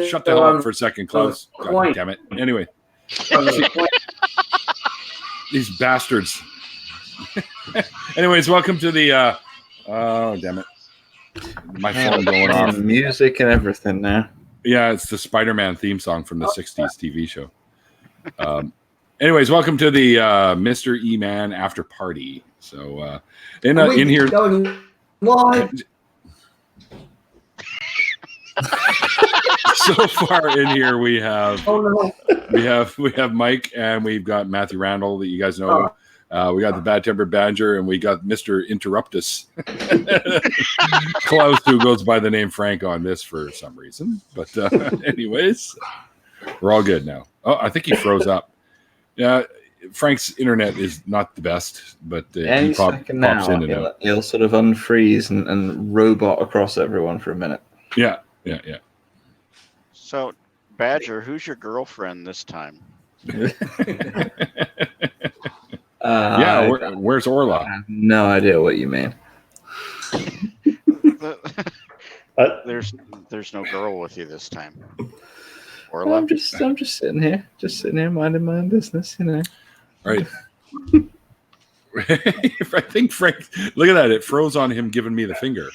shut the hell up for a second, Klaus. God damn it. Anyway. These bastards. Anyways, welcome to the oh damn it. My phone going off. Music and everything now. Yeah, it's the Spider-Man theme song from the 60s TV show. Anyways, welcome to the Mr. E-Man after party. So in here so far in here we have Mike, and we've got Matthew Randall that you guys know. We got the Bad Tempered Badger, and we got Mr. Interruptus Klaus, who goes by the name Frank on this for some reason. But anyways, we're all good now. Oh, I think he froze up. Yeah, Frank's internet is not the best, but he pops in and out. He'll sort of unfreeze and robot across everyone for a minute. Yeah. So, Badger, who's your girlfriend this time? Where's Orla? I have no idea what you mean. There's no girl with you this time. Orla? I'm just sitting here, minding my own business, you know. All right. I think Frank, look at that. It froze on him giving me the finger.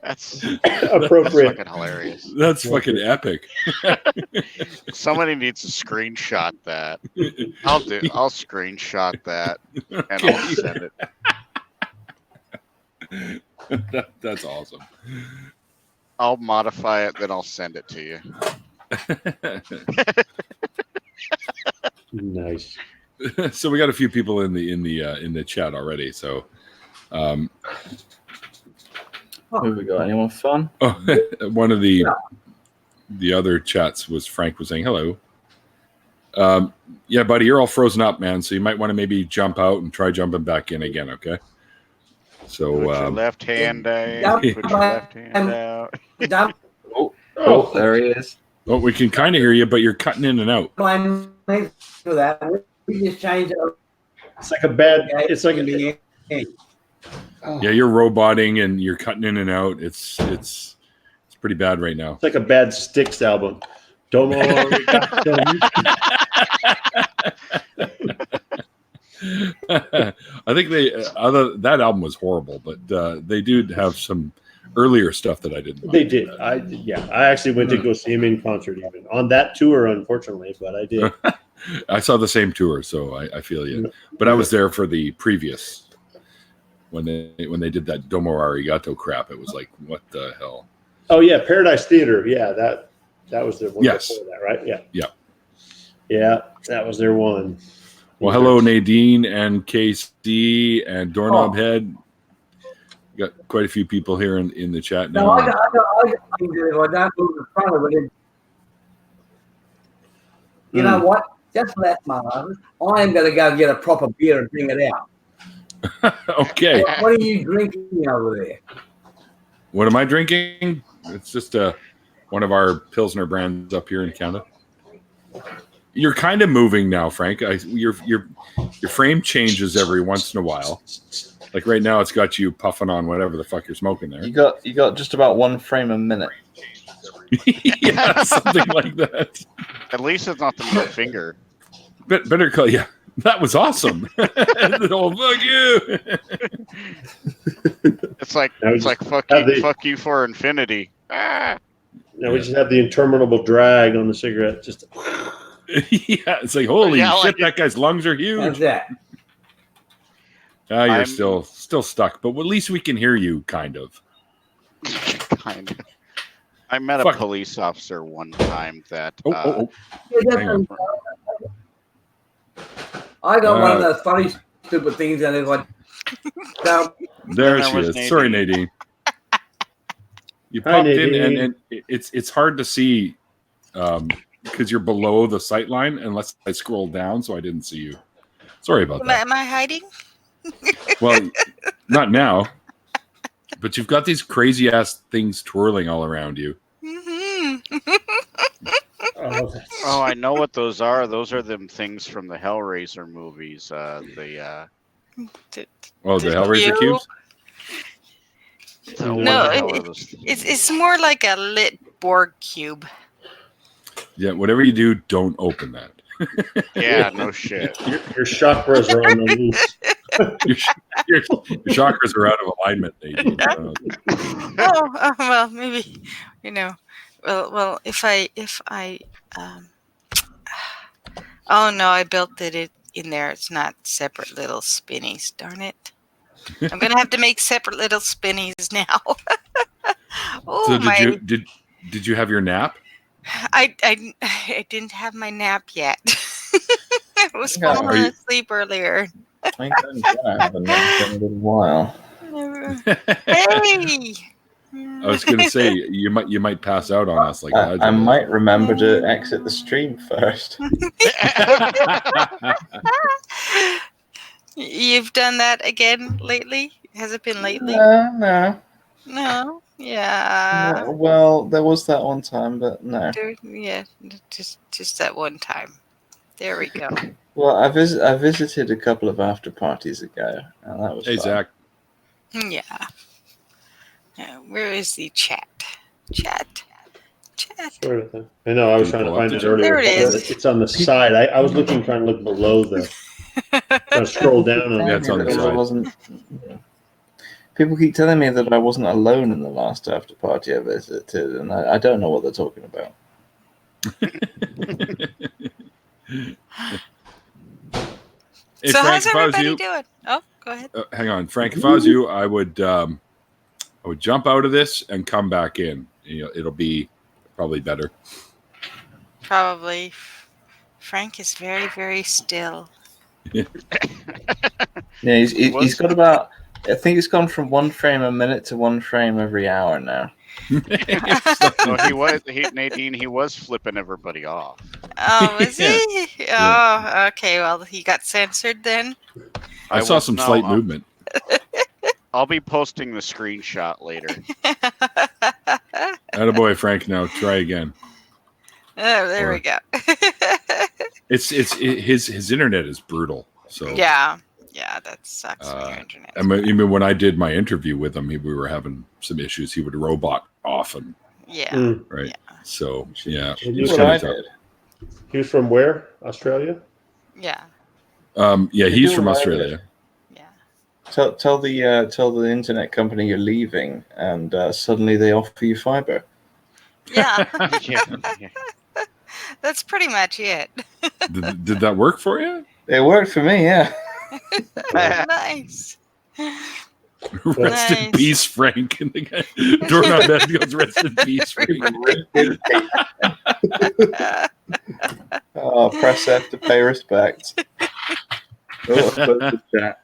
That's appropriate. That's fucking hilarious. That's fucking epic. Somebody needs to screenshot that. I'll screenshot that and I'll send it. That's awesome. I'll modify it, then I'll send it to you. Nice. So we got a few people in the chat already. So, Have we got anyone fun? Oh, one of the other chats was Frank was saying hello. Yeah, buddy, you're all frozen up, man. So you might want to maybe jump out and try jumping back in again. Okay. So put your left hand down. Put your left hand out. Oh, there he is. Oh, we can kind of hear you, but you're cutting in and out. For that, we just changed it. It's like a bad. It's like a. Yeah, you're roboting and you're cutting in and out. It's pretty bad right now. It's like a bad Styx album. Domo. I think that album was horrible, but they do have some earlier stuff that I didn't like. They did. I actually went to go see him in concert, even on that tour, unfortunately, but I did. I saw the same tour, so I feel you. But I was there for the previous when they did that Domo Arigato crap. It was like, what the hell? Oh yeah, Paradise Theater. Yeah, that was their one yes. before that, right? Yeah. Yeah, that was their one. Well, hello, Nadine and KC and Doorknob Head. Got quite a few people here in the chat now. No, I don't move in front of it. You know what? Just let Marvin. I am going to go get a proper beer and bring it out. Okay. What are you drinking over there? What am I drinking? It's just one of our Pilsner brands up here in Canada. You're kind of moving now, Frank. Your frame changes every once in a while. Like right now, it's got you puffing on whatever the fuck you're smoking there. You got just about one frame a minute. Yeah, something like that. At least it's not the middle finger. Better call. Yeah, that was awesome. The old fuck you. It's like fuck you for infinity. Ah. Now we just have the interminable drag on the cigarette. Just yeah, it's like holy shit, that guy's lungs are huge. How's that? You're still stuck, but at least we can hear you, kind of. Kind of. I met a police officer one time that. Hang on. I got one of those funny, stupid things, and it's like. There she is. Nadine. Sorry, Nadine. You popped in, and it's hard to see because you're below the sight line unless I scroll down, so I didn't see you. Sorry about that. Am I hiding? Well, not now. But you've got these crazy ass things twirling all around you. Mm-hmm. Oh, I know what those are. Those are them things from the Hellraiser movies. The Hellraiser cubes? So what No, the hell are those? It's more like a lit Borg cube. Yeah, whatever you do, don't open that. Yeah, no shit. Your chakras are on the loose. Your chakras are out of alignment, Nadine. Well, maybe, well, if I, oh no, I built it in there. It's not separate little spinnies. Darn it! I'm gonna have to make separate little spinnies now. So did you have your nap? I didn't have my nap yet. I was Yeah, falling asleep earlier. I think I'm gonna have a nap in a little while. Hey. I was going to say you might pass out on us like I might remember to exit the stream first. You've done that again lately? Has it been lately? No. No. Yeah. No, well, there was that one time, but no. Yeah, just that one time. There we go. Well, I visited a couple of after parties ago, and that was Hey, fun. Zach. Yeah. Where is the chat? Chat. Sort of thing. I know. I was trying to find it earlier. There it is. It's on the side. I was trying to look below the. Trying to scroll down on Yeah, it. it's on the side. People keep telling me that I wasn't alone in the last after party I visited, and I don't know what they're talking about. Hey, So Frank, how's if I was everybody you, doing? Oh, go ahead. hang on, Frank. If I was you, I would jump out of this and come back in. It'll be probably better. Probably. Frank is very, very still. Yeah, he's got about. I think it's gone from 1 frame a minute to 1 frame every hour now. So Nadine. He was flipping everybody off. Oh, was Yeah. he? Oh, okay. Well, he got censored then. I saw some slight movement. I'll be posting the screenshot later. Attaboy, Frank. Now try again. Oh, there we go. His internet is brutal. So Yeah, that sucks when your internet. I mean, even when I did my interview with him, we were having some issues. He would robot often, Yeah. right? Yeah. So yeah, He it was was kind I of tough. did. He was from where? Australia? Yeah. Yeah, he's Do from what I Australia. Yeah. Tell the internet company you're leaving, and suddenly they offer you fiber. Yeah. Yeah. That's pretty much it. Did that work for you? It worked for me, yeah. Nice. Rest in Nice. peace, Frank. And the guy, Doorknob Ed goes, rest in peace, Frank. Oh, press F to pay respects. Oh, close the chat.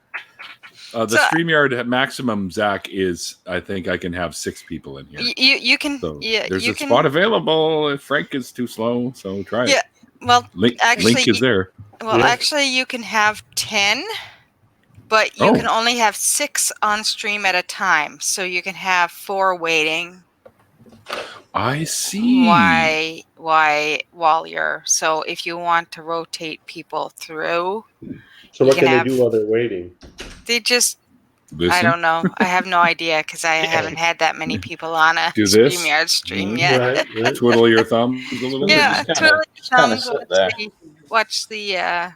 The So- StreamYard maximum, Zach, is I think I can have 6 people in here. You can. So Yeah. there's you a can, spot available if Frank is too slow. So try it. Yeah. Well, Link actually, is there. Well, Yeah. actually, you can have 10, but you Oh. can only have 6 on stream at a time. So you can have 4 waiting. I see. While you're. So if you want to rotate people through, So You what can can they have- do while they're waiting? they just. Listen. I don't know. I have no idea because I haven't had that many people on a Do this? StreamYard stream Mhm. yet. Right. Twiddle your thumbs a little Yeah, Just kinda- twiddle your just kinda thumbs. sit there. Watch the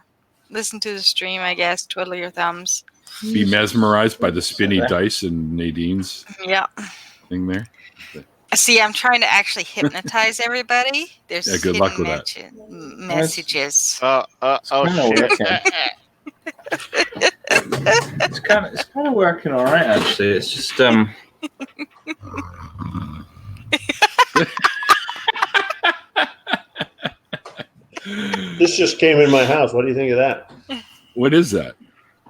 listen to the stream. I guess twiddle your thumbs. bit. Be mesmerized by the spinny Sit there. dice and Nadine's Yeah. thing there. See, I'm trying to actually hypnotize everybody. There's Yeah, good luck with that. messages. Oh kinda shit! working. It's kind of working all right, actually. It's just This just came in my house. What do you think of that? What is that?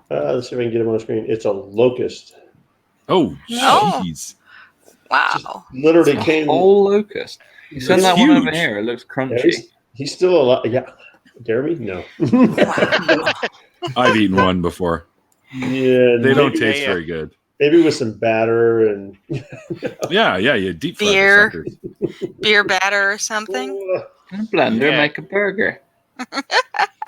Let's see if I can get him on the screen. It's a locust. Oh, Oh. jeez. Wow. Literally a came. whole locust. You send It's that one over huge. here. It looks Yeah, crunchy. he's still alive. Yeah, Jeremy. No. I've eaten one before. Yeah, They don't maybe- taste very good. Maybe with some batter and. Yeah, you deep fry Beer. the suckers. Beer batter or something. In a blender, Yeah. make a burger.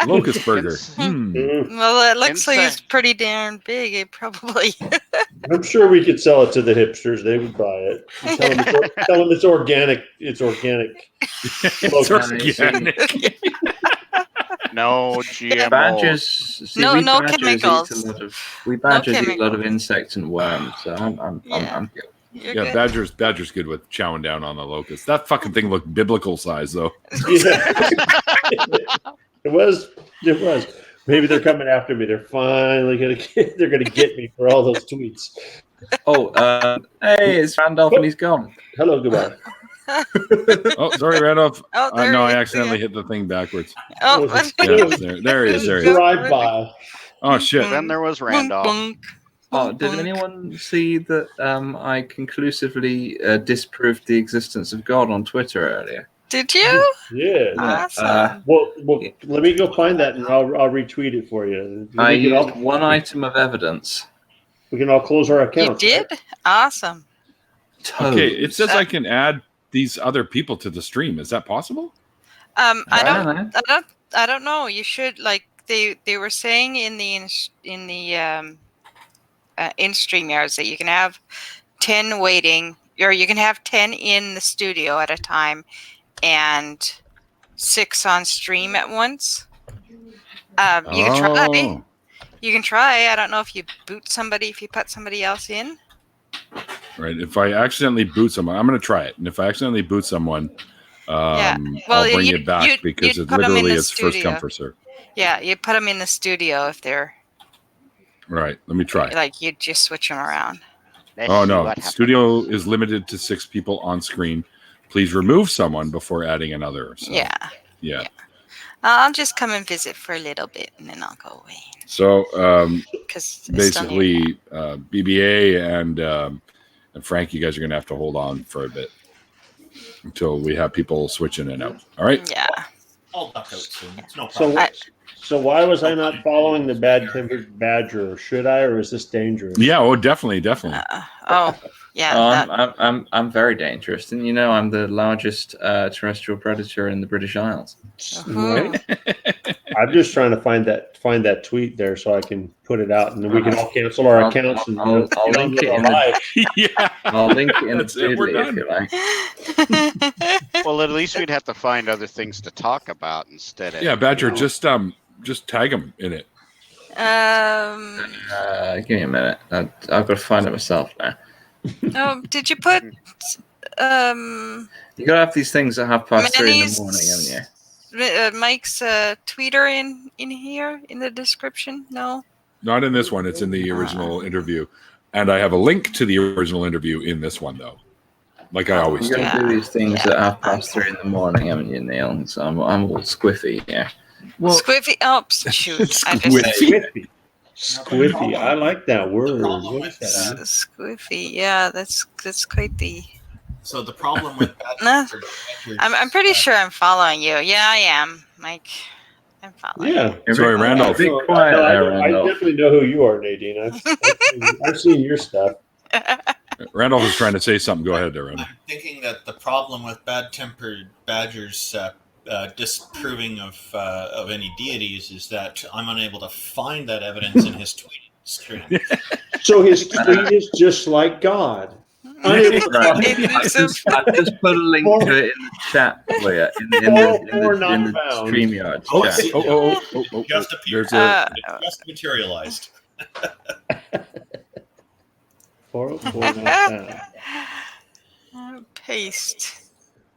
Locust burger. Ins- Well, it looks like it's Insane. pretty darn big. It probably. I'm sure we could sell it to the hipsters. They would buy it. And tell them it's organic. It's organic. It's organic. No GMO. Badgers. See, No- we no badgers chemicals. Eat a lot of, we badgers eat a lot chemicals. of insects and worms. So I'm good. You're Yeah, good. Badger's good with chowing down on the locust. That fucking thing looked biblical size though. Yeah. It was. Maybe they're coming after me. They're finally gonna get me for all those tweets. Oh, hey, it's Randolph and he's gone. Hello, goodbye. Oh, sorry, Randolph. Oh, there No, he I is accidentally again. hit the thing backwards. Oh, Yeah, there he is. There he is. Drive by. Oh shit. Then there was Randolph. Bunk, Oh, bunk, did bunk. anyone see that I conclusively disproved the existence of God on Twitter earlier? Did you? Yeah. Awesome. Well, let me go find that and I'll retweet it for you. I We can all- used one item of evidence. we can all close our You accounts. did? Awesome. Okay, it Toads. says I can add these other people to the stream. Is that possible? I know. don't know. You should like they were saying in the in StreamYards that you can have 10 waiting, or you can have 10 in the studio at a time, and 6 on stream at once. You can try. Oh. You can try. I don't know if you boot somebody, if you put somebody else in. Right. If I accidentally boot someone, I'm going to try it. And if I accidentally boot someone, Yeah. Well, I'll bring you'd- it back you'd- because you'd it put 'em in literally the is first studio. come, first serve. Yeah, you put them in the studio if they're Right. Let me try. like you just switch them around. Let's Oh see no. what happens. Studio is limited to 6 people on screen. Please remove someone before adding another. So, Yeah. Yeah. I'll just come and visit for a little bit and then I'll go away. So Because basically, BBA and Frank, you guys are going to have to hold on for a bit until we have people switch in and out. All right. Yeah. I'll duck out soon. It's no So, problem. so why was I not following the bad-tempered badger? Should I, or is this dangerous? Yeah. Oh, definitely. Definitely. Oh, yeah. Oh, I'm very dangerous, and you know I'm the largest terrestrial predator in the British Isles. Mhm. Right? I'm just trying to find that tweet there so I can put it out, and then we can all cancel our accounts and I'll get on link with it our in the- life. Yeah. I'll link it in the That's it, we're doodly if done. you like. Well, at least we'd have to find other things to talk about instead of. Yeah, Badger, you know, just tag them in it. Give me a minute. I've got to find it myself now. Oh, did you put You gotta have these things at 3:30 in the morning, haven't you? Mike's tweeter in here in the description? No. Not in this one. It's in the original interview, and I have a link to the original interview in this one, though. Like I always You do. gotta do these things Yeah. at 3:30 in the morning, haven't you, Neil? So I'm all squiffy, yeah. Well, Squiffy. Oh, shoot. I just Squiffy. Squiffy. Squiffy. I like that word. problem What is that? Squiffy. Yeah, that's quite the. So the problem with No, badgers, I'm pretty sure I'm following you. Yeah, I am, Mike. I'm following. Yeah. Sorry, Randolph. Be quiet No, there, I Randolph. definitely know who you are, Nadine. I've seen your stuff. Randolph is trying to say something. Go ahead there, Randolph. I'm thinking that the problem with bad-tempered badgers disproving of any deities is that I'm unable to find that evidence in his tweet stream. So his tweet is just like God. Unable to find- Elusive. I've just put a link to it in the chat for you, in the found. StreamYard Oh, chat. see. Oh. Just appeared. There's a It just materialized. 404 not found. Paste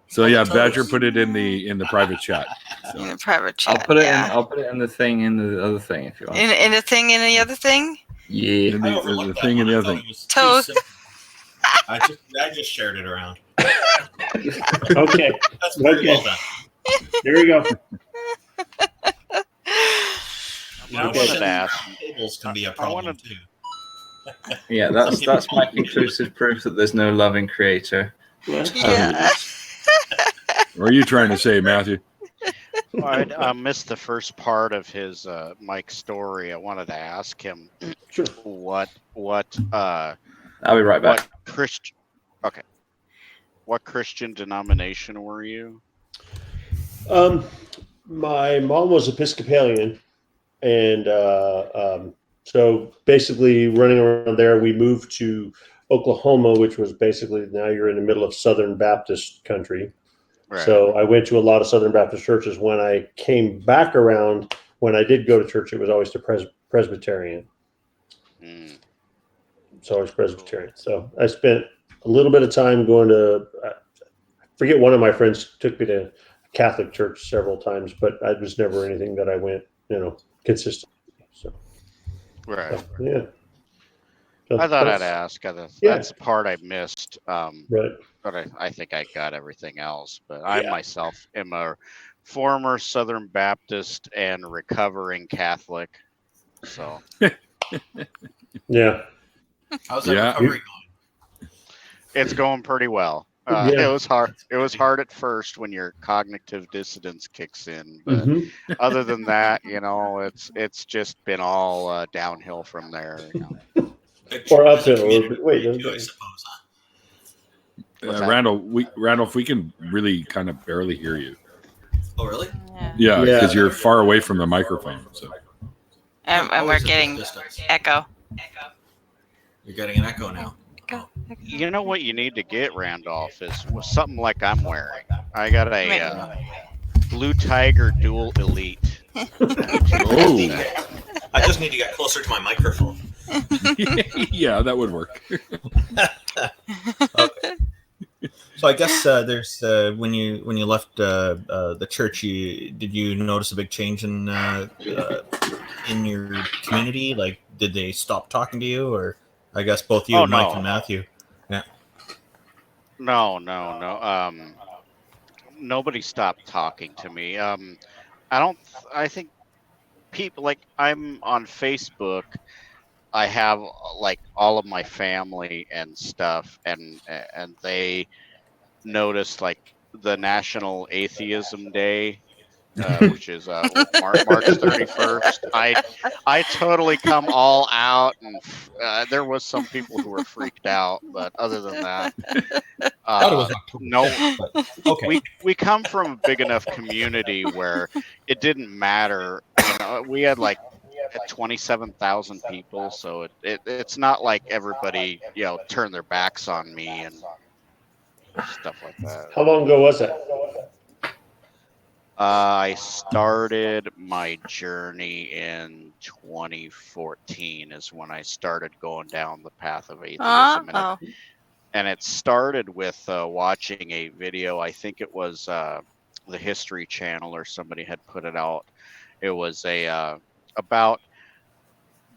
so yeah. Badger put it in the private chat. in So. the private chat. I'll put it yeah. in. I'll put it in the thing in the other thing if you want. In the thing, in the other thing. Yeah. In I the overlooked that thing and one. the I other thought thing. it was Toe. too simple. I just shared it around. Okay, That's very Okay. well done. here we go. You know, I wanted to shitting ask. tables can be a I problem wanted- too. Yeah, that's my conclusive proof that there's no loving creator. Yeah. What are you trying to say, Matthew? I missed the first part of his Mike's story. I wanted to ask him Sure. what I'll be right back. what Christian okay. What Christian denomination were you? my mom was Episcopalian, and so basically running around there, we moved to Oklahoma, which was basically, now you're in the middle of Southern Baptist country. Right. So I went to a lot of Southern Baptist churches. When I came back around, when I did go to church, it was always to Presbyterian. Mm. It's always Presbyterian. So I spent a little bit of time going to, I forget, one of my friends took me to Catholic church several times, but I was never anything that I went, consistently. So, Right. yeah. So I thought I'd that's- ask. That's Yeah. the part I missed. Right. But I think I got everything else. But I Yeah. myself am a former Southern Baptist and recovering Catholic. So Yeah. How's that Yeah. recovery going? it's going pretty well. Yeah. It was hard. It was hard at first when your cognitive dissonance kicks in, but Mhm. other than that, it's just been all downhill from there. Big Or as a uphill. community Wait, too, I suppose, huh? What's that? Randolph, we can really kind of barely hear you. Oh, really? Yeah. Yeah, Yeah. because you're far away from the microphone. So And we're Always at getting this distance. echo. You're getting an echo now. You know what you need to get, Randolph, is something like I'm wearing. I got a Blue Tiger Dual Elite. oh, I just need to get closer to my microphone. yeah, that would work. So I guess there's when you left the church, did you notice a big change in your community? Like, did they stop talking to you, or I guess both you Oh, and Mike no. and Matthew? No. Nobody stopped talking to me. I think people, like, I'm on Facebook. I have like all of my family and stuff, and they noticed like the National Atheism Day, which is March 31st. I totally come all out, and there was some people who were freaked out, but other than that, thought it was October no. 6th, but okay. We come from a big enough community where it didn't matter. We had like 27,000 people, so it's not like everybody turned their backs on me and stuff like that. How long ago was that? I started my journey in 2014 is when I started going down the path of atheism. Oh. And it started with watching a video. I think it was the History Channel or somebody had put it out. It was about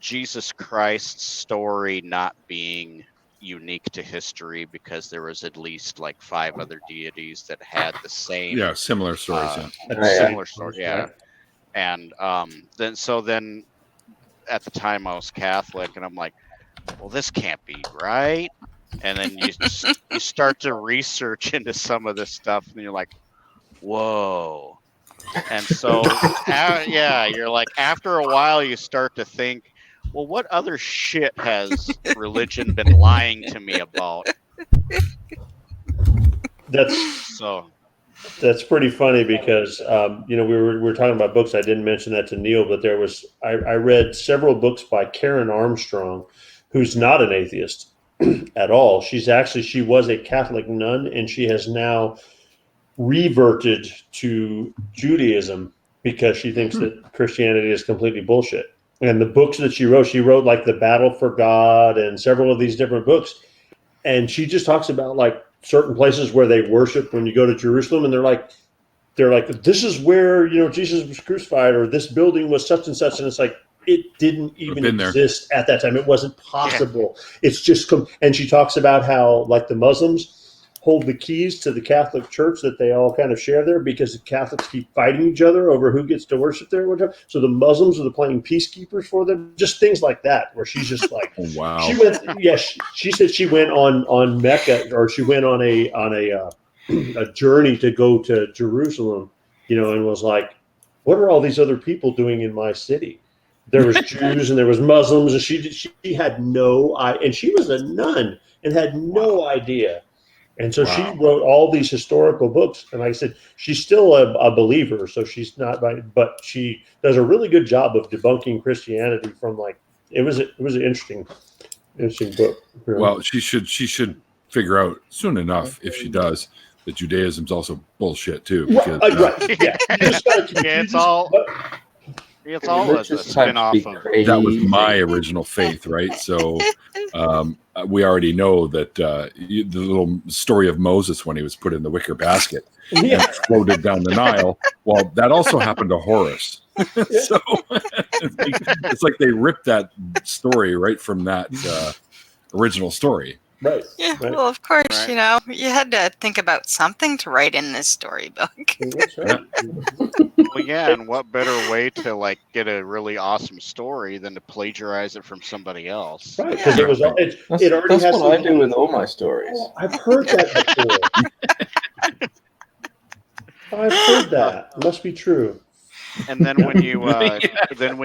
Jesus Christ's story not being unique to history, because there was at least like 5 other deities that had the same Similar stories. similar story. Yeah. And then at the time I was Catholic, and I'm like, well, this can't be right. And then you start to research into some of this stuff, and you're like, whoa. And so you're like, after a while you start to think, well, what other shit has religion been lying to me about? That's pretty funny, because we were talking about books. I didn't mention that to Neil, but I read several books by Karen Armstrong, who's not an atheist at all. She was a Catholic nun, and she has now reverted to Judaism because she thinks that Christianity is completely bullshit. And the books that she wrote like The Battle for God and several of these different books. And she just talks about like certain places where they worship when you go to Jerusalem, and they're like, this is where, Jesus was crucified, or this building was such and such. And it's like, it didn't even exist at that time. It wasn't possible. Yeah. It's just, and she talks about how like the Muslims hold the keys to the Catholic Church that they all kind of share there, because the Catholics keep fighting each other over who gets to worship there. So the Muslims are playing peacekeepers for them. Just things like that, where she's just like, oh, wow. She went. Yeah, she said she went on Mecca, or she went on a journey to go to Jerusalem, and was like, what are all these other people doing in my city? There was Jews and there was Muslims, and she had no idea, and she was a nun and had no idea And so she wrote all these historical books. And like I said, she's still a believer, so she's not, but she does a really good job of debunking Christianity from like, it was an interesting book. Well, she should figure out soon enough, if she does, that Judaism's also bullshit too. Because, yeah. It's all as a spin-off of that was my original faith, right? So we already know that the little story of Moses when he was put in the wicker basket and floated down the Nile. Well, that also happened to Horus. So it's like they ripped that story right from that original story. Right. Yeah, right. well, of course, Right. you know, you had to think about something to write in this storybook. That's right. Well, yeah, and what better way to like get a really awesome story than to plagiarize it from somebody else? Right, because it was it already That's has what I some- do with all my stories. Oh, I've heard that before. I've heard that. It must be true. And then when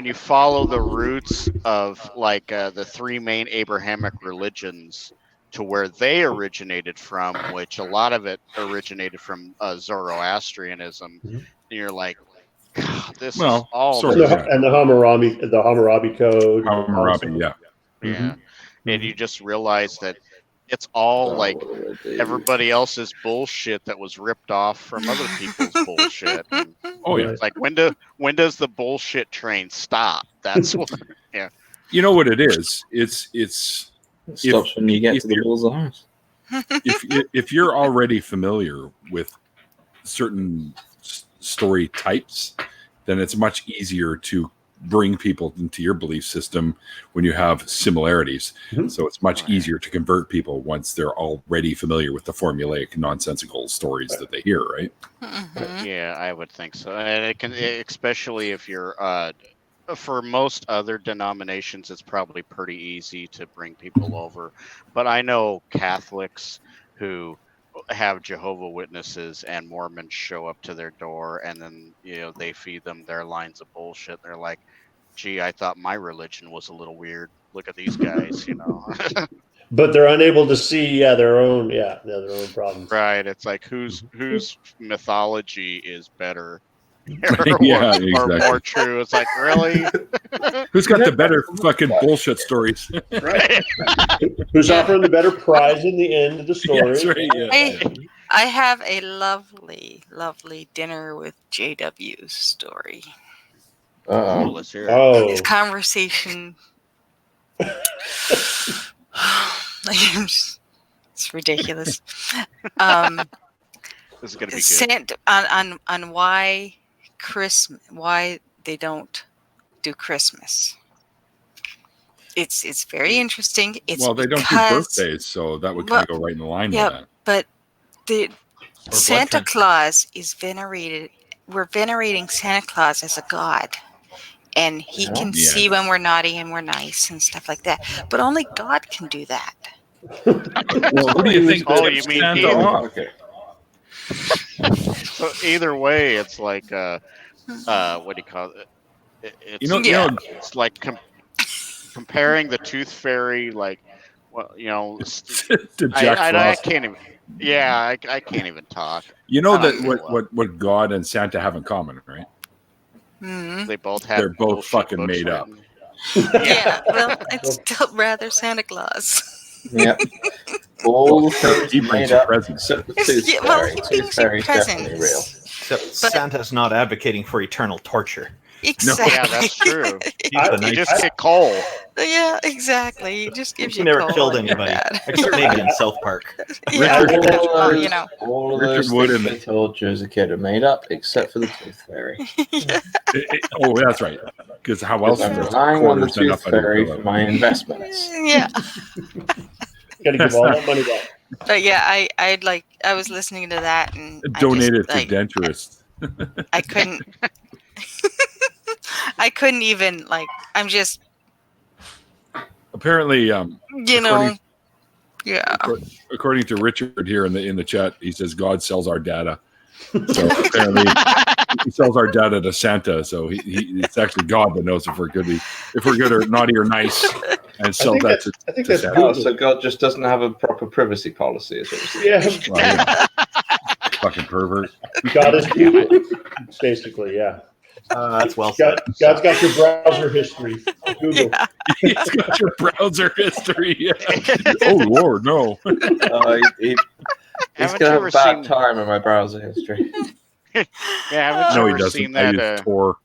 you follow the roots of like the three main Abrahamic religions to where they originated from, which a lot of it originated from Zoroastrianism, and you're like, God, this is all sort this- of, yeah. And the Hammurabi Code. Hammurabi, yeah. yeah. And you just realize that it's all like everybody else's bullshit that was ripped off from other people's bullshit. And Oh yeah. it's like when does the bullshit train stop? That's what. Yeah. You know what it is? It's It stops when you get to the bull's eyes. if you're already familiar with certain story types, then it's much easier to bring people into your belief system when you have similarities. So it's much easier to convert people once they're already familiar with the formulaic, nonsensical stories that they hear, right? Yeah, I would think so. And it can, especially if you're for most other denominations, it's probably pretty easy to bring people over. But I know Catholics who have Jehovah Witnesses and Mormons show up to their door, and then they feed them their lines of bullshit. They're like, "Gee, I thought my religion was a little weird. Look at these guys," But they're unable to see their own problems. Right? It's like whose mythology is better? Yeah, or exactly. more true. It's like, really? Who's got the better fucking bullshit stories? Right? Who's offering the better prize in the end of the story? That's right, yeah. I have a lovely, lovely dinner with JW story. Uh-oh. Let's hear it. Oh, His conversation. It's ridiculous. This is gonna be good. On why they don't do Christmas. It's very interesting. It's Well, they don't do because- birthdays, so that would kind of go right in line with Yeah, that. but the blood Santa transfusion. Claus is venerated. We're venerating Santa Claus as a god, and he can Yeah. see when we're naughty and we're nice and stuff like that. But only God can do that. Well, who do you think? Oh, tips you mean Santa Peter? off? Okay. So either way, it's like what do you call it? It's, Yeah. it's like comparing the Tooth Fairy, like, well, to Jack I Frost. can't even. Yeah, I can't even talk. You know I that don't know what God and Santa have in common, right? Mhm. They both have. They're both bullshit fucking books made up. written. Yeah, well, I'd still rather Santa Claus. Yep. All the things He brings made you up presents. except the Tooth Yeah, well, Fairy. he Tooth brings you Fairy is definitely real. presents. Except Santa's not advocating for eternal torture. Exactly. Yeah, that's true. He's I- the He nice just get coal. Yeah, exactly. He just gives He you never coal killed and you're anybody, bad. except maybe in South Park. Yeah, Richard- that's all true, those, all of Richard those Wood things and they told you as a kid are made up, except for the Tooth Fairy. Oh, that's right. Because how else? I'm is relying on the quarters end Tooth up on your Fairy pillow? for my investments. Yeah. got to give all that money back. But yeah, I was listening to that and Donate it I to denturists. I couldn't I couldn't even I'm just Apparently, yeah. according to Richard here in the chat, he says God sells our data. So apparently, he sells our data to Santa. So it's actually God that knows if we're good or naughty or nice. and sell that to. I think to that's Santa. Oh, Google. so God just doesn't have a proper privacy policy, is what you're saying. Yeah, Well, yeah. Fucking pervert. God is Google. Basically, yeah. That's well said. God's got your browser history. Google. Yeah. He's got your browser history. Oh Lord, no. He's Haven't gonna you have ever a bad seen? time in my browser history. Yeah, haven't you No, he ever doesn't. seen I that? use Tor.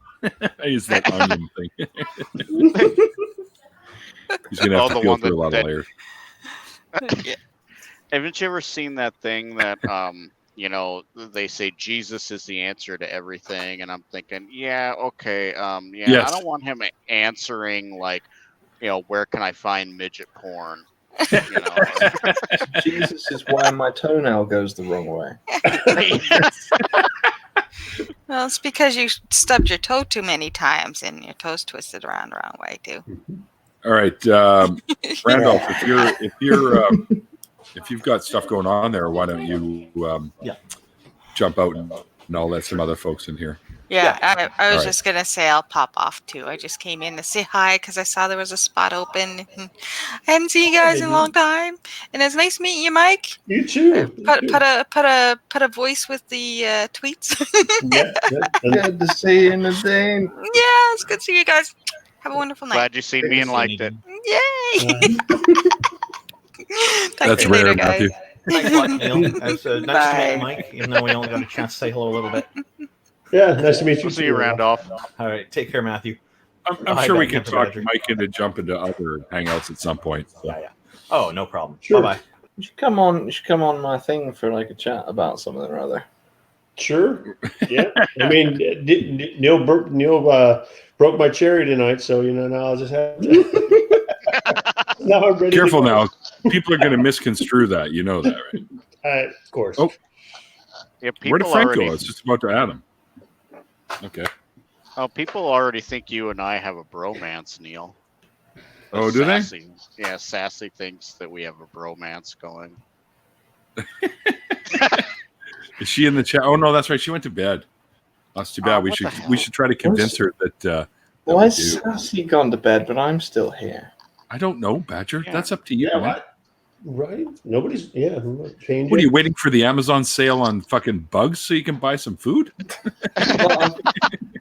I use that onion thing. He's gonna have to the peel one through a lot that- of layers. Haven't you ever seen that thing that they say Jesus is the answer to everything, and I'm thinking, yeah, okay, yeah, Yes. I don't want him answering like, where can I find midget porn? Jesus is why my toenail goes the wrong way. Well, it's because you stubbed your toe too many times and your toes twisted around the wrong way too. All right, Randolph, if you've got stuff going on there, why don't you jump out and I'll let some other folks in here. Yeah, I was All right. just gonna say I'll pop off too. I just came in to say hi because I saw there was a spot open. I hadn't seen you guys in a long time, and it's nice meeting you, Mike. You too. Put a voice with the tweets. Yeah. Good to see you, Nadine. Yeah, it's good to see you guys. Have a wonderful night. Glad you seen me and liked it. Yay! Talk That's to you later, rare, guys. Matthew. Thanks a lot, Neil. It's nice to meet Bye. you, Mike, even though we only got a chance to say hello a little bit. Yeah, nice to meet you. We'll see too, you, Randolph. All right, take care, Matthew. I'm Hi, sure we back can into talk Badger. Mike into jump into other hangouts at some point. So. Yeah. Oh, no problem. Sure. Bye-bye. You should come on. You should come on my thing for like a chat about something or other. Sure. Yeah. I mean, Neil broke my cherry tonight, so now I'll just have to. Now I'm ready. Careful to go. now. People are going to misconstrue that. You know that, right? Of course. Oh. Yeah, Where did people Frank already. go? I was just about to add him. Okay. Oh, people already think you and I have a bromance, Neil. Oh, do they? Sassy. Yeah, Sassy thinks that we have a bromance going. Is she in the chat? Oh no, that's right. She went to bed. That's too bad. Oh, we what should the hell? we should try to convince her that. Why we is do. Sassy gone to bed, but I'm still here? I don't know, Badger. Yeah. That's up to you. Yeah, man. right. Nobody's. Yeah. Change. What are you waiting for the Amazon sale on fucking bugs so you can buy some food? Well,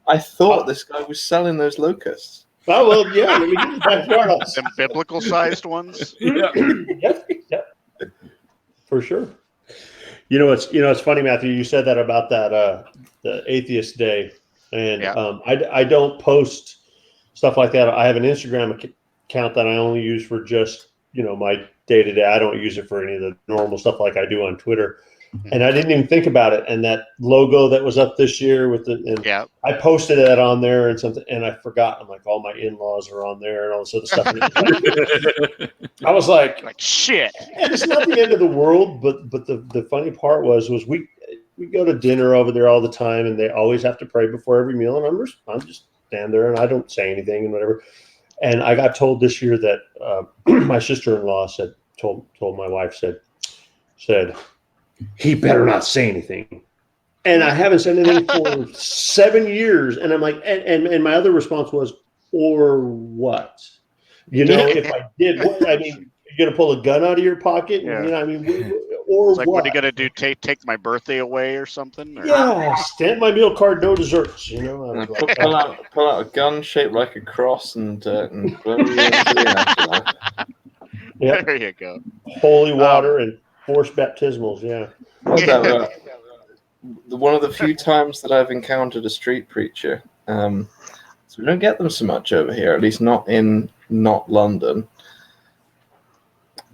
I thought this guy was selling those locusts. Oh well, yeah. Let me get the backyard off. Them biblical sized ones. Yeah. Yep. For sure. It's funny, Matthew. You said that about that the Atheist Day, and Yeah. I don't post stuff like that. I have an Instagram account that I only use for just my day to day. I don't use it for any of the normal stuff like I do on Twitter. And I didn't even think about it. And that logo that was up this year Yeah. I posted that on there and something, and I forgot. I'm like, all my in-laws are on there and all this other stuff. I was like, Shit. and it's not the end of the world, but the funny part was we go to dinner over there all the time, and they always have to pray before every meal, and I'm just stand there and I don't say anything and whatever. And I got told this year that my sister-in-law told my wife said he better not say anything. And I haven't said anything for 7 years, and I'm like, and my other response was, or what? If I did, what? I mean, you're gonna pull a gun out of your pocket, Yeah. I mean, or It's like, what? what are you gonna do? Take my birthday away or something? Or? Yeah, stamp my meal card, no desserts. I was And like, pull out a gun shaped like a cross and blow you into the afterlife. yeah, There you go. holy water and forced baptismals. Yeah. What's that? One of the few times that I've encountered a street preacher. So we don't get them so much over here, at least not London.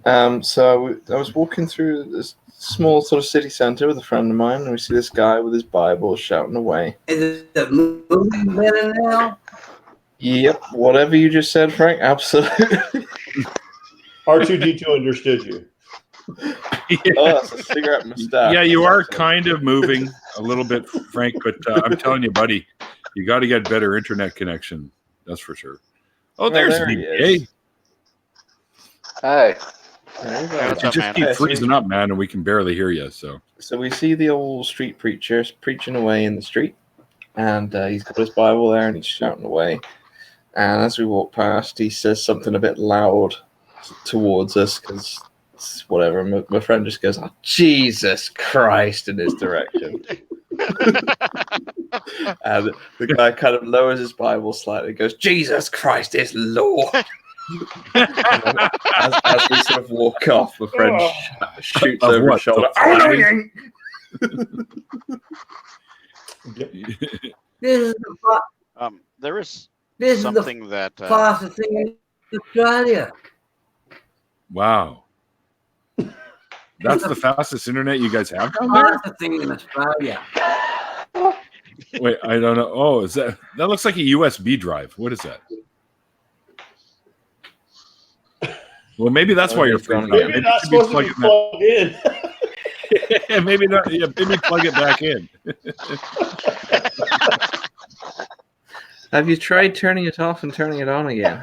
So I was walking through this small sort of city centre with a friend of mine, and we see this guy with his Bible shouting away. Is it moving better now? Yep, whatever you just said, Frank, absolutely. R2D2 understood you. Oh, that's a cigarette mustache. Yeah, you are kind of moving a little bit, Frank, but I'm telling you, buddy, you got to get better internet connection. That's for sure. Oh, there's there he VBA. is. Hi. There you go. What's You up, just man? keep freezing up, man, and we can barely hear you. So So we see the old street preacher preaching away in the street, and he's got his Bible there and he's shouting away. And as we walk past, he says something a bit loud towards us because whatever. My friend just goes, "Oh, Jesus Christ," in his direction. And the guy kind of lowers his Bible slightly and goes, "Jesus Christ is Lord." as we sort of walk off, my friend shoots Of over what? his shoulder. The "Oh, no, flying? you ain't." This is the There is this is the something that fastest thing in Australia. Wow. That's the fastest internet you guys have down there? Fastest thing in Australia. Wait, I don't know. Oh, is that looks like a USB drive. What is that? Well, maybe that's why you're freaking out. Maybe Maybe not you should be supposed to be plugged in. Yeah, maybe not. Yeah, maybe plug it back in. Have you tried turning it off and turning it on again?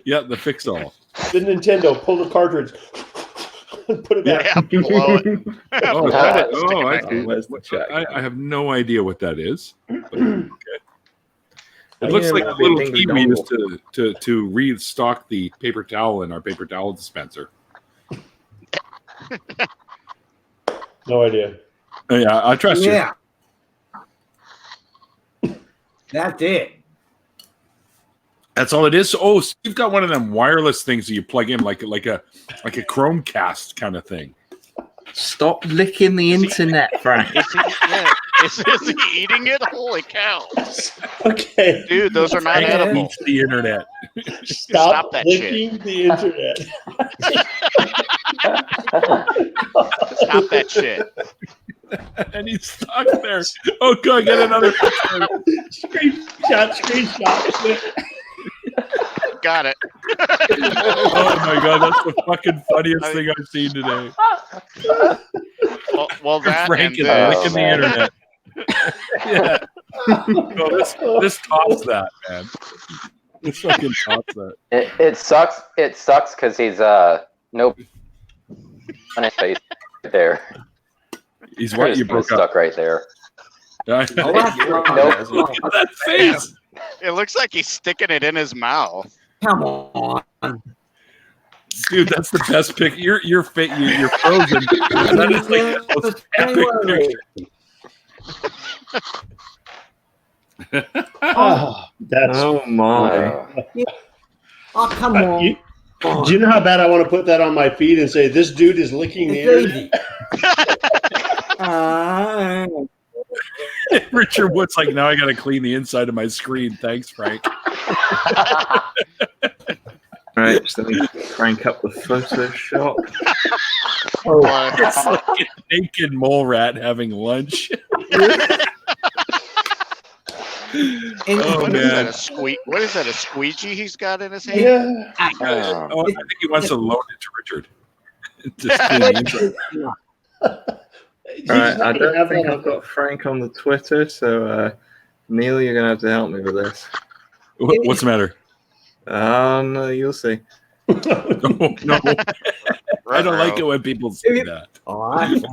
Yeah, the fix all. The Nintendo, pull the cartridge and put it back. yeah, blow it. Oh, is that it? Oh, I see. Where's the check? I have no idea what that is. But, okay. It I looks think like it a might be a little dingle key we used dongle. to restock the paper towel in our paper towel dispenser. No idea. Oh, yeah, I trust you. Yeah. That's it. That's all it is. So, oh, so you've got one of them wireless things that you plug in, like a Chromecast kind of thing. Stop licking the internet, Frank. Is he eating it? Holy cow. Okay. Dude, those are not Frank edible. eats the internet. Stop that licking the internet. Stop that shit. And he's stuck there. Oh, God, get another picture. Screenshot. Got it. Oh, my God, that's the fucking funniest thing I've seen today. Well, that Frank is and licking the internet. Yeah. No, this tops that, man. This fucking tops that. It sucks. It sucks because he's no on his face right there. He's what? You broke stuck up right there. Yeah. Oh, that's wrong. Nope. Look at that face. it looks like he's sticking it in his mouth. Come on. Dude, that's the best pic. You're frozen. That is like the most epic picture. That's. Oh my! Oh, come on. Do you know how bad I want to put that on my feed and say this dude is licking the It's internet? easy. Richard Wood's like, now I got to clean the inside of my screen. Thanks, Frank. Right, so let me crank up the Photoshop. It's like a naked mole rat having lunch. Oh, What is man. that? What is that? A squeegee he's got in his hand? Yeah. Oh, I think he wants to loan it to Richard. Just clean the inside. All right, I don't think I've got Frank on the Twitter, so Neil, you're gonna have to help me with this. What's the matter? No, you'll see. Oh, no. I don't like it when people say that. All right.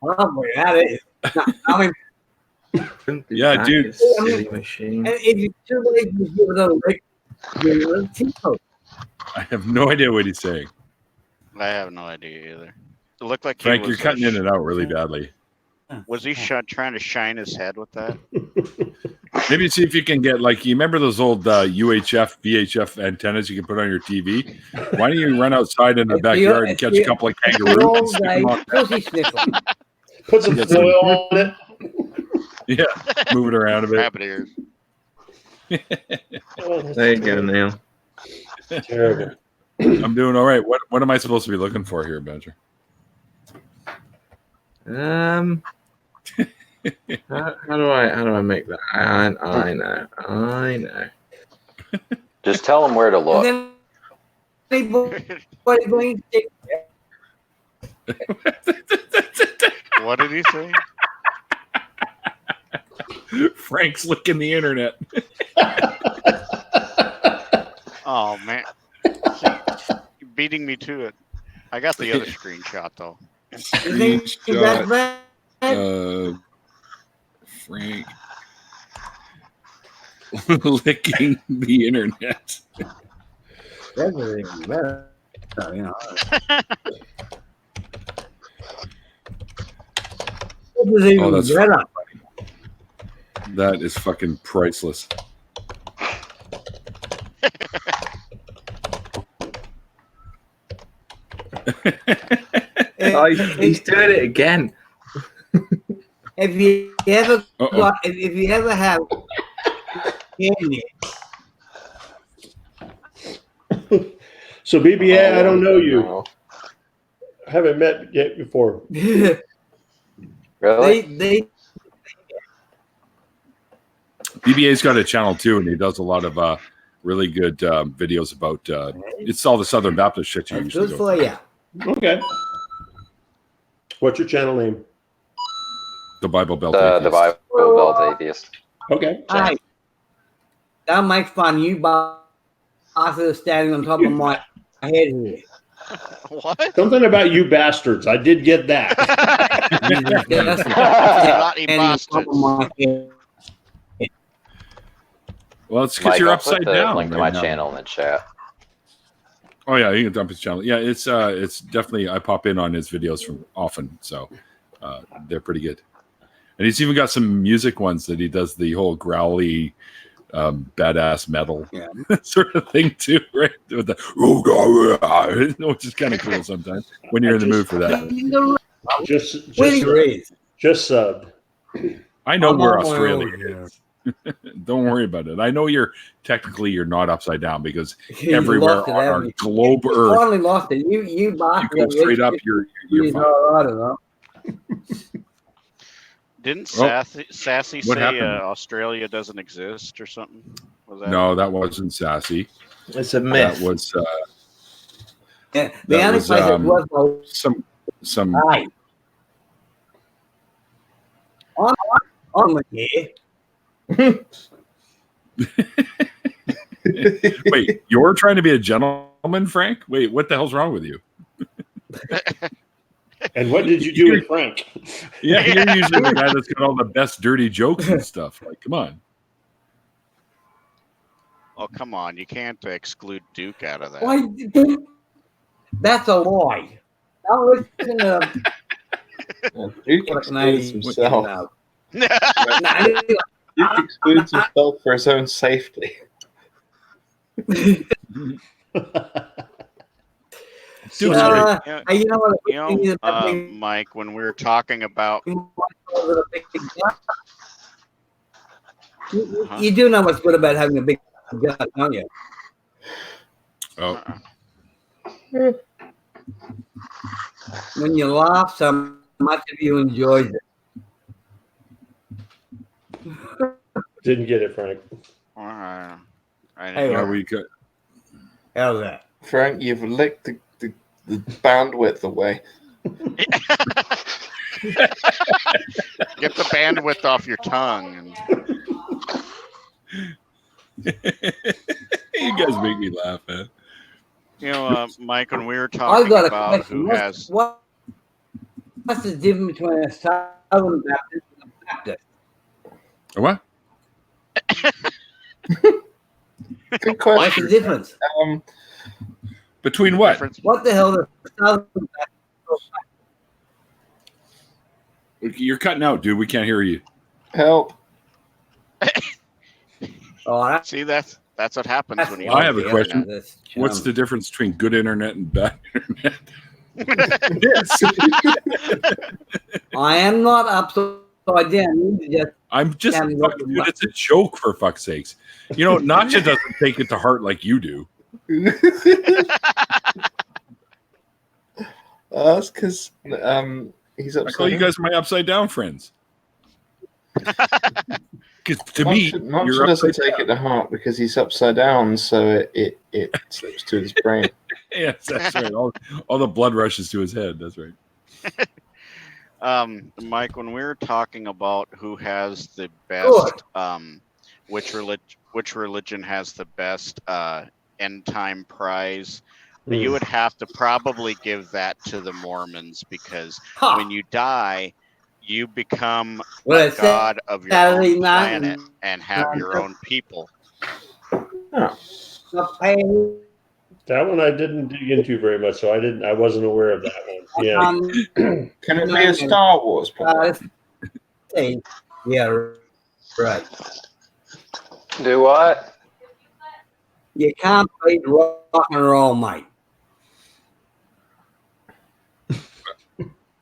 Probably that is. I mean, Yeah, dude. You silly machine. and if you too late to give it a lick, you're a T-coat. I have no idea what he's saying. I have no idea either. It looked like Frank, he you're was cutting in and out really badly. Was he trying to shine his head with that? Maybe see if you can get, like, you remember those old UHF, VHF antennas you can put on your TV? Why don't you run outside in the backyard and catch a couple of kangaroos and stick them on? Pussy sniffle. Put some Get foil on it. Yeah, move it around a bit. Rabbit ears. There you go, Neil. Terrible. I'm doing all right. What am I supposed to be looking for here, Badger? How do I make that? I know. Just tell him where to look. And then anybody What did he say? Frank's licking the internet. Oh man, you're beating me to it. I got the other screenshot though. Screenshot. Frank. licking the internet. That's even better. You know. This is even that's better. That is fucking priceless. Oh, he's doing it again. If you ever Uh-oh. got, if you ever have candy, So BBA, I don't know you. No. I haven't met yet before. Really? they BBA's got a channel too, and he does a lot of really good videos about. It's all the Southern Baptist shit you that's usually good go. for you. Okay. What's your channel name? The Bible Belt. The Atheist. Bible Belt Atheist. Okay. Hey, don't make fun. You bastards standing on top of my head here. What? Something about you bastards. I did get that. That's Bloody standing on top bastards. of my head. Well, it's because Mike, you're I'll put upside the down. link to my right now. channel in the chat. Oh yeah, you can dump his channel. Yeah, it's definitely. I pop in on his videos from often, so they're pretty good. And he's even got some music ones that he does the whole growly, badass metal sort of thing too, right? With the which is kind of cool sometimes when you're in the mood for that. Just subbed. I know I'm where on my Australia own, is. Don't worry about it. I know you're not upside down because You everywhere lost it, on our haven't you? globe You Earth, finally lost it. You you bastard. go straight up. You're fine. all right, huh? Didn't Well, Sassy what say happened? Australia doesn't exist or something? Was that No, that wasn't Sassy. It's a myth. That was Yeah, the that only was, place it was some. right. I'm here. Wait, you're trying to be a gentleman, Frank? Wait, what the hell's wrong with you? And what did you do with Frank? Yeah, you're usually the guy that's got all the best dirty jokes and stuff. Like, come on. Oh, come on. You can't exclude Duke out of that. Why? That's a lie. Don't listen to Duke what excludes himself. know. Duke excludes himself for his own safety. Dude's Uh, great. you know what? Mike, when we were talking about You do know what's good about having a big gut, don't you? Oh, When you laugh, so much of you enjoys it. Didn't get it, Frank. I Hey, yeah, well, we could. how's that? Frank, you've licked the bandwidth away. get the bandwidth off your tongue. You guys make me laugh, man. You know, Mike, when we were I've talking got a about question. who has What's the difference between a Southern Baptist and a Baptist? What? Good What's the question. difference? Between what? difference. What the hell does Southern Baptist? You're cutting out, dude. We can't hear you. Help. Oh, that's See, that's what happens when you. I have a don't question. internet. What's the difference between good internet and bad internet? I am not upside down. You just I'm just Damn, fucking, dude, it's a joke for fuck's sakes. You know, Nacha doesn't take it to heart like you do. That's because he's I upside call you down. guys my upside down friends. Because to me, Mancha you're doesn't upside take down. it to heart because he's upside down, so it slips to his brain. Yes, that's right. All the blood rushes to his head. That's right. Mike, when we were talking about who has the best, which religion has the best end time prize, you would have to probably give that to the Mormons because when you die, you become Well, a it's god of your Saturday own night planet and have your own people. Not paying. That one I didn't dig into very much, so I wasn't aware of that one. Yeah. Can it be a Star Wars planet? Yeah, right. Do what? You can't beat rock and roll, mate.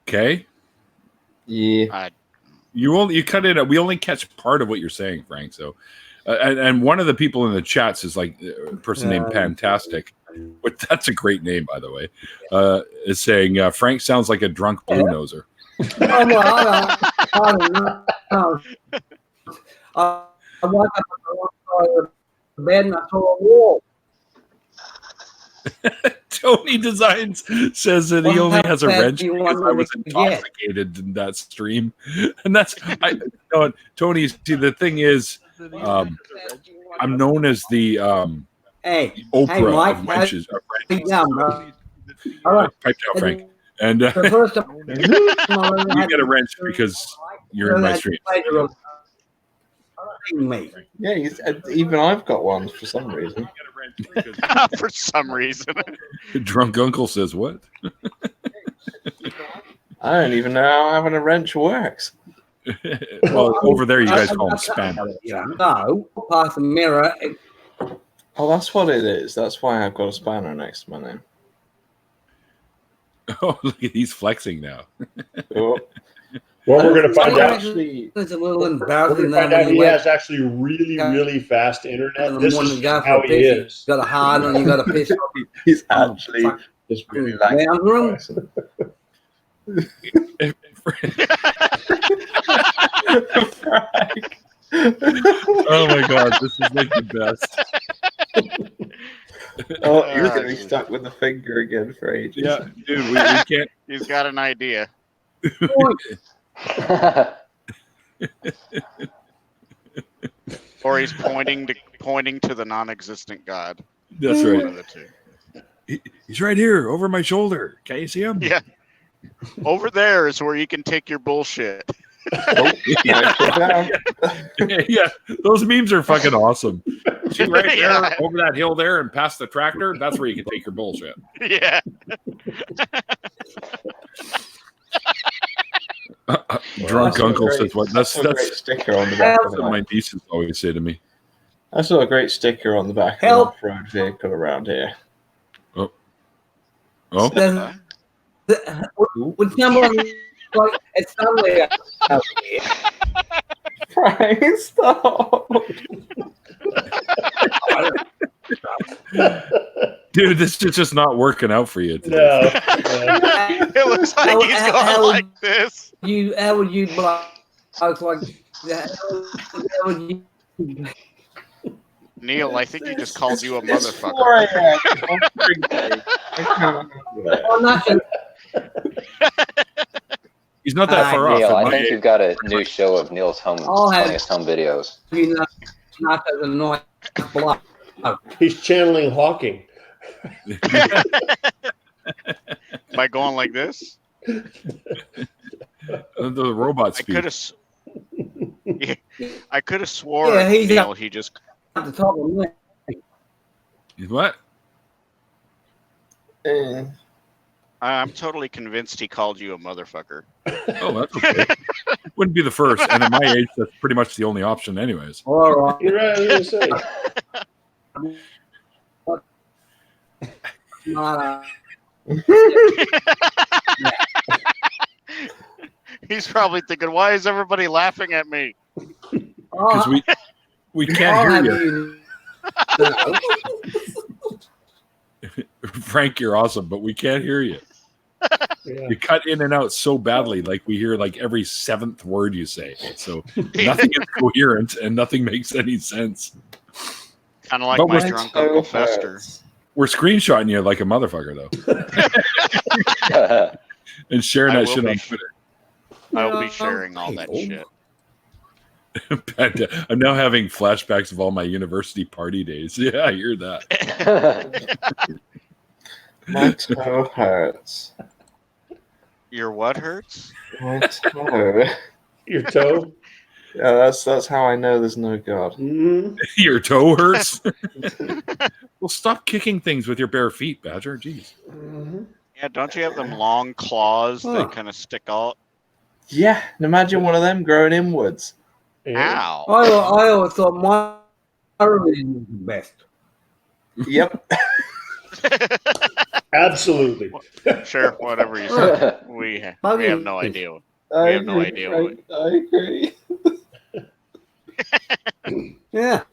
Okay. Yeah. You cut it. We only catch part of what you're saying, Frank. So, and one of the people in the chats is like a person named Fantastic, but that's a great name, by the way. Is saying Frank sounds like a drunk blue noser. Oh, well, I don't know. I woke up on the bed and I saw a wall. Tony Designs says that he only has a wrench because I was intoxicated in that stream, and that's no, Tony. See, the thing is, I'm known as the Oprah of wrenches. All right, pipe down, Frank. And the first time you get a wrench because you're in my stream. Yeah, even I've got one for some reason. For some reason. Drunk uncle says what? I don't even know how having a wrench works. Well, over there you guys call them spanner. No, past the mirror. Oh, that's what it is. That's why I've got a spanner next to my name. Oh, look at he's flexing now. Oh. Well, we're going to find out. It's a little We're embarrassing. going to find out he has actually really, really fast internet. This is how he is. Got a hard one. You got a piss. He's actually just really like. Oh my god, this is like the best. Oh, you're gonna be stuck with the finger again for ages. Yeah, dude, we can't. He's got an idea. Or he's pointing to the non-existent god. That's One right. of the two. He's right here, over my shoulder. Can you see him? Yeah. Over there is where you can take your bullshit. Oh, yeah, those memes are fucking awesome. See right there, Yeah. over that hill there, and past the tractor. That's where you can take your bullshit. Yeah. Drunk uncle says what? That's a great sticker on the back of what my nieces always say to me. I saw a great sticker on the back of an off-road vehicle around here. Oh. With someone like it's somewhere out here. Frank, stop. Dude, this is just not working out for you today. No. It looks like he's going like this. How would you block like that? How would you? Neil, I think he just called you a It's motherfucker. 4 a.m. I'm not gonna. He's not that far off. Neil, at I my think age. you've got a new show of Neil's funniest home videos. You know, not as annoying block. He's channeling Hawking. By going like this? The robot I speed. could have swore Yeah, he's Neil, up he just at the top of me. What? I'm totally convinced he called you a motherfucker. Oh, that's okay. Wouldn't be the first, and at my age, that's pretty much the only option, anyways. All right. You're right. I was gonna say. He's probably thinking, why is everybody laughing at me? Because we can't hear you. Frank, you're awesome, but we can't hear you. Yeah. You cut in and out so badly, like we hear like every seventh word you say. So nothing is coherent and nothing makes any sense. Kind of like But my we're drunk Uncle Fester. We're screenshotting you like a motherfucker, though. And sharing that shit on Twitter. I will be sharing all that shit. I'm now having flashbacks of all my university party days. Yeah, I hear that. My toe hurts. Your what hurts? My toe. Your toe. Yeah, that's how I know there's no God. Mm-hmm. Your toe hurts. Well, stop kicking things with your bare feet, Badger. Jeez. Mm-hmm. Yeah, don't you have them long claws Huh. that kind of stick out? Yeah, and imagine one of them growing inwards. Yeah. Ow. I always thought my reading was the best. Yep. Absolutely. Sure, whatever you say. We have no idea. I have no agree, idea Frank, I agree. Yeah.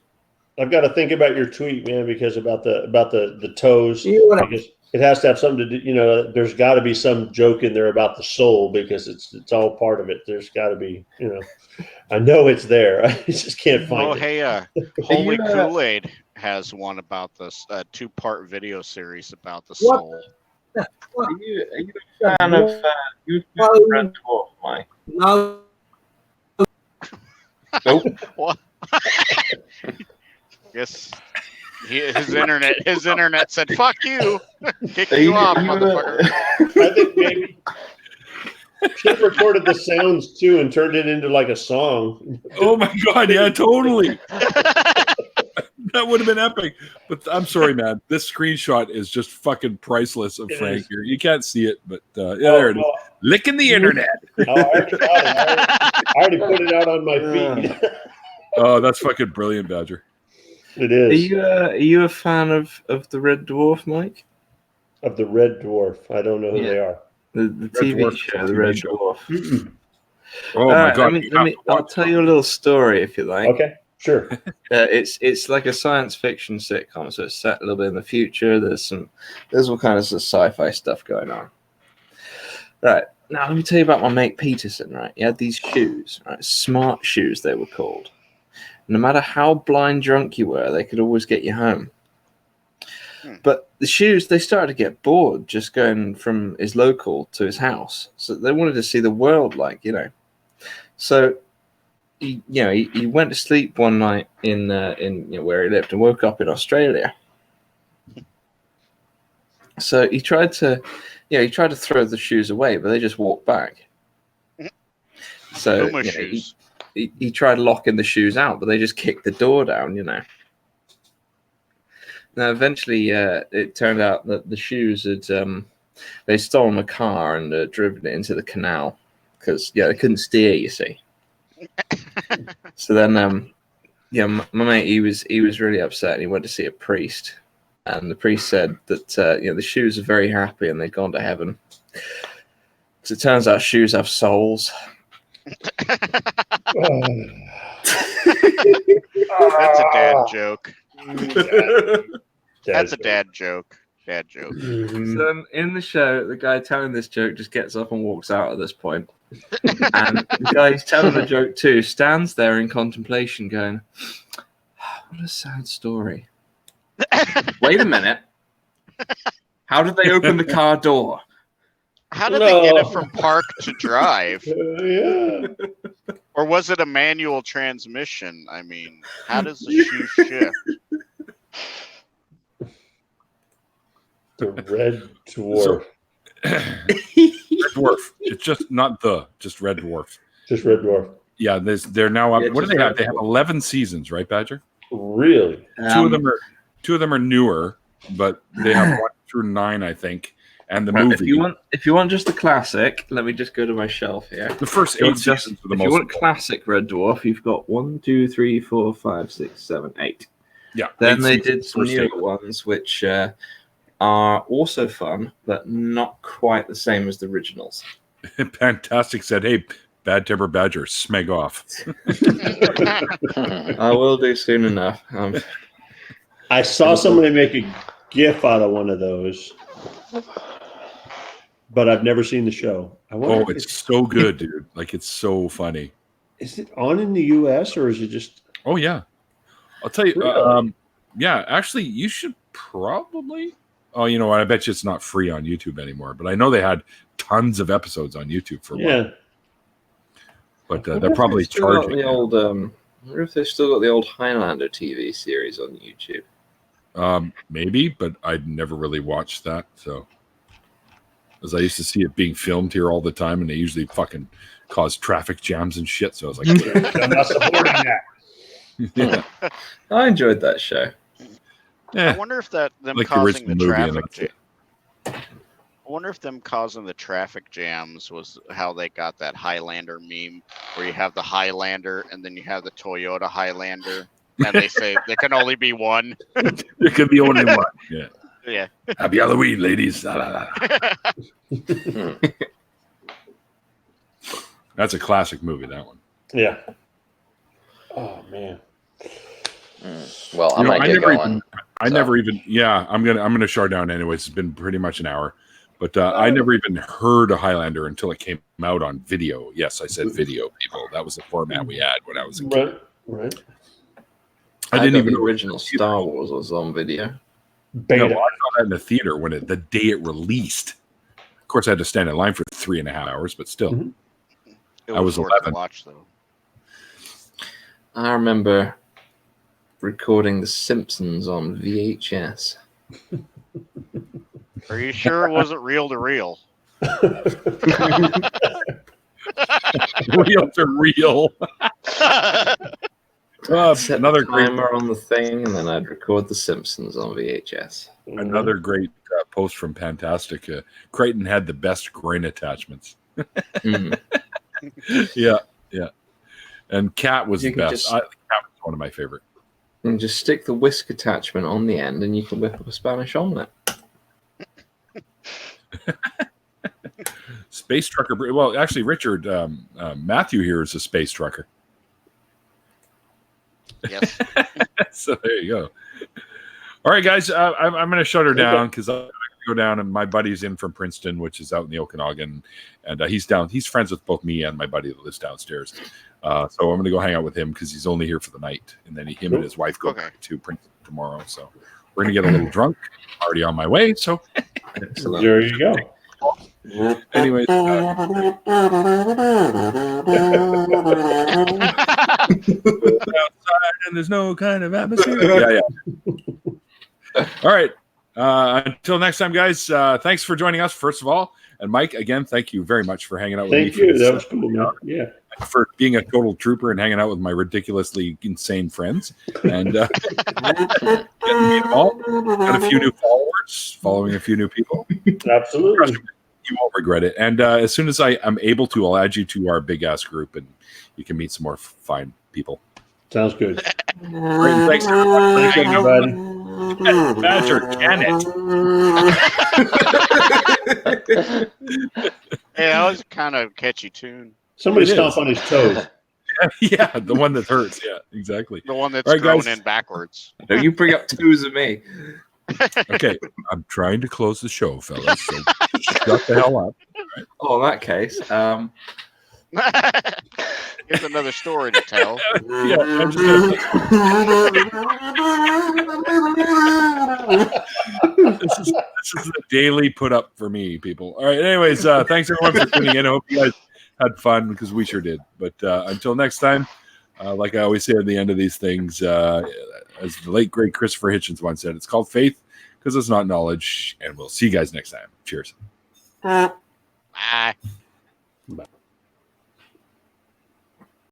I've got to think about your tweet, man, because about the toes, You would have- because it has to have something to do. There's got to be some joke in there about the soul because it's all part of it. There's got to be, I know it's there. I just can't find Oh, it. hey, Holy you, Kool-Aid has one about this 2-part video series about the What? soul. Are you a fan of Red Dwarf, Mike? No, Nope. What? Guess his internet said "fuck you," kicked you off, motherfucker. I think maybe should have recorded the sounds too and turned it into like a song. Oh my God! Yeah, totally. That would have been epic. But I'm sorry, man. This screenshot is just fucking priceless of It Frank is. here. You can't see it, but yeah, there it is. Licking the internet. I already got it. I already put it out on my feed. Oh, that's fucking brilliant, Badger. It Are is. you a fan of the Red Dwarf, Mike? Of the Red Dwarf. I don't know who they are. The TV Dwarf, show, TV the Red show. Dwarf. Mm-mm. Oh my Alright, God! I'll tell you a little story if you like. Okay, sure. It's like a science fiction sitcom, so it's set a little bit in the future. There's all kinds of sci-fi stuff going on. Right, now let me tell you about my mate Peterson. Right, he had these shoes, right, smart shoes they were called. No matter how blind drunk you were, they could always get you home. But the shoes, they started to get bored just going from his local to his house. So they wanted to see the world, So he went to sleep one night in where he lived and woke up in Australia. So he tried to throw the shoes away, but they just walked back. So Puma shoes. he tried locking the shoes out, but they just kicked the door down. Now, eventually, it turned out that the shoes had they stolen a car and driven it into the canal because they couldn't steer. You see. So then, my mate he was really upset. And he went to see a priest, and the priest said that the shoes are very happy and they've gone to heaven. So it turns out shoes have souls. That's a dad joke. That's a dad joke. Dad joke. So in the show, the guy telling this joke just gets up and walks out at this point. And the guy who's telling the joke too stands there in contemplation going, what a sad story. Wait a minute. How did they open the car door? How did they get it from park to drive? Yeah. Or was it a manual transmission? I mean, how does the shoe shift? The Red Dwarf. Red Dwarf. It's just not just Red Dwarf. Just Red Dwarf. Yeah, they're now up. Yeah, What do just they have? Red They have Dwarf. 11 seasons, right, Badger? Really? Two of them are newer, but they have 1 through 9, I think. And the movie. If you want just the classic, let me just go to my shelf here. The first 8 seasons are the If most. you want classic Red Dwarf, you've got 1, 2, 3, 4, 5, 6, 7, 8. Yeah. Then 8 they seasons, did some first newer 8. ones, which are also fun, but not quite the same as the originals. Fantastic said, "Hey, Bad Temper Badger, smeg off." I will do soon enough. I saw somebody make a GIF out of one of those, but I've never seen the show. I wonder Oh, it's so good, dude. Like, it's so funny. is it on in the U.S. or is it just? Oh, yeah. I'll tell you. Really? Yeah, actually, you should probably. Oh, you know what? I bet you it's not free on YouTube anymore. But I know they had tons of episodes on YouTube for a while. Yeah. But they're probably charging. the old. I wonder if they've still got the old Highlander TV series on YouTube. Maybe, but I'd never really watched that. So As I used to see it being filmed here all the time, and they usually fucking cause traffic jams and shit. So I was like, I'm not supporting that. yeah. I enjoyed that show. I wonder if them Like the causing the original movie, and traffic that's jam. I wonder if them causing the traffic jams was how they got that Highlander meme, where you have the Highlander and then you have the Toyota Highlander, and they say there can only be one. There could be only one. Yeah. Yeah. Happy Halloween, ladies. La, la, la. That's a classic movie, that one. Yeah. Oh man. Well, I might get going. Never even. Yeah, I'm gonna shut down anyways. It's been pretty much an hour, but I never even heard of Highlander until it came out on video. Yes, I said video, people. That was the format we had when I was a kid. Right. I didn't even the know original Star Wars was on video. Beta. No, I saw that in the theater the day it released. Of course, I had to stand in line for 3.5 hours, but still, Mhm. It I was worth 11. to watch though. I remember recording The Simpsons on VHS. Are you sure it wasn't reel to reel? Real to real. Set Another the great, timer on the thing, and then I'd record The Simpsons on VHS. another great post from Fantastic. Crichton had the best grain attachments. Mm. Yeah. And Cat was You the could best. just- Cat was one of my favorite. And just stick the whisk attachment on the end, and you can whip up a Spanish omelette. Space Trucker. Well, actually, Richard, Matthew here is a space trucker. Yes. So there you go. All right, guys, I'm going to shut her down because I'm going to go down, and my buddy's in from Princeton, which is out in the Okanagan, and he's down. He's friends with both me and my buddy that lives downstairs. So I'm going to go hang out with him because he's only here for the night, and then him and his wife go back to Princeton tomorrow. So we're going to get a little drunk. Already on my way. So Excellent. There you go. anyways, outside and there's no kind of atmosphere. Yeah. All right. Until next time, guys. Thanks for joining us, first of all. And Mike, again, thank you very much for hanging out with me. Thank you. That was cool, man. Yeah. For being a total trooper and hanging out with my ridiculously insane friends. And getting to meet them all. Got a few new followers, following a few new people. Absolutely. You won't regret it. And as soon as I am able to, I'll add you to our big ass group and you can meet some more fine people. Sounds good. Great. Thanks, everyone. Thanks, everybody. Badger, can it? Hey, that was kind of a catchy tune. Somebody It stomp is. on his toes. Yeah, the one that hurts. Yeah, exactly. The one that's All right, grown guys. in backwards. Don't you bring up twos of me. Okay, I'm trying to close the show, fellas. So shut the hell up. Oh, in that case, Here's another story to tell. Yeah, I'm just gonna- this is the daily put up for me, people. All right. Anyways, thanks everyone for tuning in. I hope you guys had fun because we sure did. But until next time, like I always say at the end of these things, as the late great Christopher Hitchens once said, it's called faith because it's not knowledge. And we'll see you guys next time. Cheers.